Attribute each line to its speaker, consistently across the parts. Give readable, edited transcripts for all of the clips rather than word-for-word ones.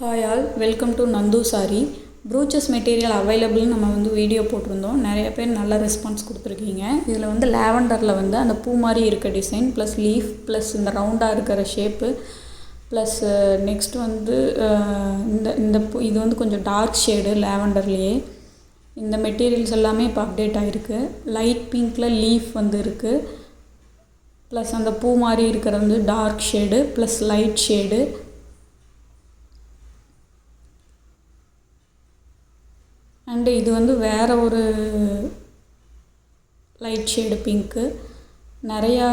Speaker 1: Hi all, welcome to Nandhu sari. Brooches material அவைலபிள்னு நம்ம video போட்டிருந்தோம். நிறைய பேர் நல்ல ரெஸ்பான்ஸ் கொடுத்துருக்கீங்க. இதில் லாவெண்டரில் அந்த பூ மாதிரி இருக்க டிசைன் ப்ளஸ் லீஃப் ப்ளஸ் இந்த ரவுண்டாக இருக்கிற ஷேப்பு ப்ளஸ் நெக்ஸ்ட் இந்த இந்த இது கொஞ்சம் டார்க் ஷேடு லாவெண்டர்லேயே. இந்த மெட்டீரியல்ஸ் எல்லாமே இப்போ அப்டேட் ஆகிருக்கு. லைட் பிங்க்கில் லீஃப் இருக்குது ப்ளஸ் அந்த பூ மாதிரி இருக்கிறது dark shade plus light shade. And இது வேறு ஒரு லைட் ஷேடு பிங்க்கு. நிறையா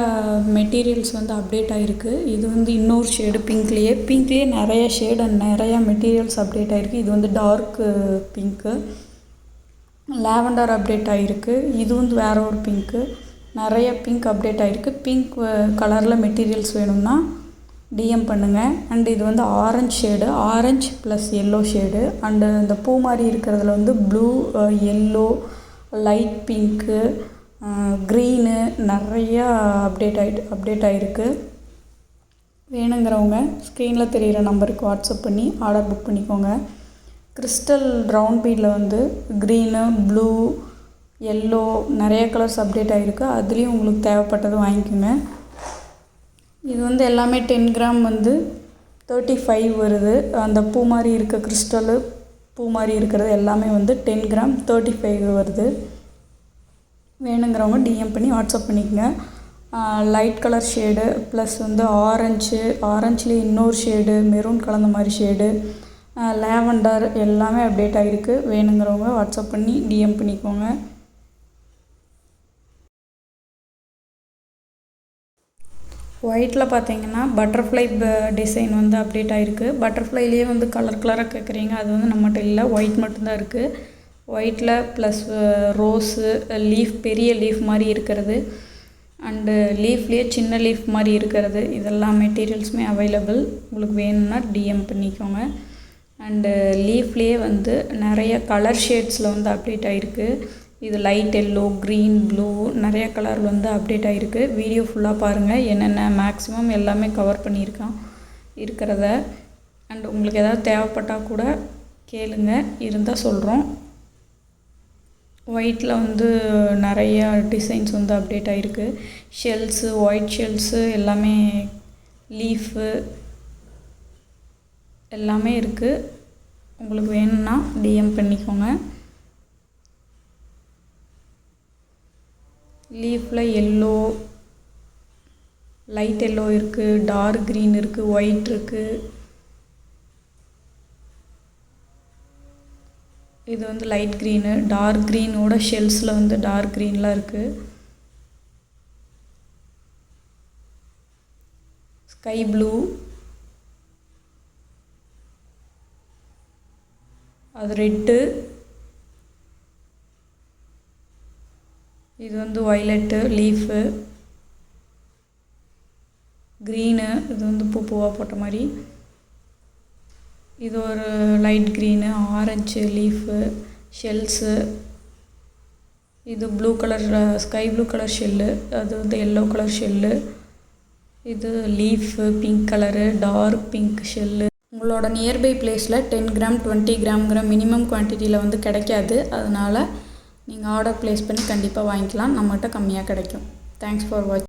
Speaker 1: மெட்டீரியல்ஸ் அப்டேட் ஆகிருக்கு. இது இன்னொரு ஷேடு பிங்க்லேயே நிறைய ஷேடு அண்ட் நிறையா மெட்டீரியல்ஸ் அப்டேட் ஆகிருக்கு. இது டார்க்கு பிங்க்கு. லாவெண்டர் அப்டேட் ஆகிருக்கு. இது வேறு ஒரு பிங்க்கு. நிறைய பிங்க் அப்டேட் ஆகிருக்கு. பிங்க் கலரில் மெட்டீரியல்ஸ் வேணும்னா டிஎம் பண்ணுங்கள். அண்டு இது orange shade, orange plus yellow shade. And இந்த பூ மாதிரி இருக்கிறதுல blue, yellow, light pink, green நிறையா அப்டேட் ஆகிருக்கு. வேணுங்கிறவங்க ஸ்க்ரீனில் தெரிகிற நம்பருக்கு வாட்ஸ்அப் பண்ணி ஆர்டர் புக் பண்ணிக்கோங்க. கிறிஸ்டல் ரவுண்ட் பீடில் க்ரீனு, ப்ளூ, எல்லோ நிறைய கலர்ஸ் அப்டேட் ஆகிருக்கு. அதுலேயும் உங்களுக்கு தேவைப்பட்டது வாங்கிக்கோங்க. இது எல்லாமே 10 கிராம் 35 வருது. அந்த பூ மாதிரி இருக்க கிறிஸ்டலு பூ மாதிரி இருக்கிறது எல்லாமே 10 கிராம் 35 வருது. வேணுங்கிறவங்க டிஎம் பண்ணி வாட்ஸ்அப் பண்ணிக்கோங்க. லைட் கலர் ஷேடு ப்ளஸ் ஆரஞ்சுலேயே இன்னொரு ஷேடு, மெரூன் கலந்த மாதிரி ஷேடு, லாவெண்டர் எல்லாமே அப்டேட் ஆகிருக்கு. வேணுங்கிறவங்க வாட்ஸ்அப் பண்ணி டிஎம் பண்ணிக்கோங்க. ஒயிட்டில் பார்த்தீங்கன்னா பட்டர்ஃப்ளை டிசைன் அப்டேட் ஆகிருக்கு. பட்டர்ஃப்ளைலேயே கலர் கலராக கேட்குறீங்க. அது நம்மகிட்ட இல்லை, ஒயிட் மட்டும்தான் இருக்குது. ஒயிட்டில் ப்ளஸ் ரோஸு, லீஃப் பெரிய லீஃப் மாதிரி இருக்கிறது அண்டு லீஃப்லேயே சின்ன லீஃப் மாதிரி இருக்கிறது, இதெல்லாம் மெட்டீரியல்ஸுமே அவைலபிள். உங்களுக்கு வேணும்னா டிஎம் பண்ணிக்கோங்க. அண்டு லீஃப்லேயே நிறைய கலர் ஷேட்ஸில் அப்டேட் ஆகிருக்கு. இது லைட் எல்லோ, க்ரீன், ப்ளூ நிறைய கலரில் அப்டேட் ஆகிருக்கு. வீடியோ ஃபுல்லாக பாருங்கள். என்னென்ன மேக்ஸிமம் எல்லாமே கவர் பண்ணியிருக்கான் இருக்கிறத. அண்ட் உங்களுக்கு ஏதாவது தேவைப்பட்டால் கூட கேளுங்க, இருந்தால் சொல்கிறோம். ஒயிட்டில் நிறைய டிசைன்ஸ் அப்டேட் ஆகிருக்கு. ஷெல்ஸு, ஒயிட் ஷெல்ஸு எல்லாமே, லீஃபு எல்லாமே இருக்குது. உங்களுக்கு வேணும்னா டிஎம் பண்ணிக்கோங்க. லீஃபில் எல்லோ, லைட் எல்லோ இருக்குது, டார்க் க்ரீன் இருக்குது, ஒயிட் இருக்குது. இது லைட் க்ரீனு, டார்க் க்ரீனோட ஷெல்ஸில் டார்க் க்ரீன்லாம் இருக்குது. ஸ்கை ப்ளூ, அது ரெட்டு, இது வயலட்டு லீஃபு, க்ரீனு, இது பூவாக போட்ட மாதிரி. இது ஒரு light green, orange leaf, shells. இது blue colour, sky blue colour shell, அது எல்லோ கலர் ஷெல்லு. இது leaf pink colour, dark pink shell. உங்களோட நியர்பை பிளேஸில் 10 கிராம் 20 கிராம்ங்கிற மினிமம் குவான்டிட்டியில் கிடைக்காது. அதனால் நீங்கள் ஆர்டர் ப்ளேஸ் பண்ணி கண்டிப்பாக வாங்கிக்கலாம். நம்மகிட்ட கம்மியாக கிடைக்கும். தேங்க்ஸ் ஃபார் வாட்சிங்.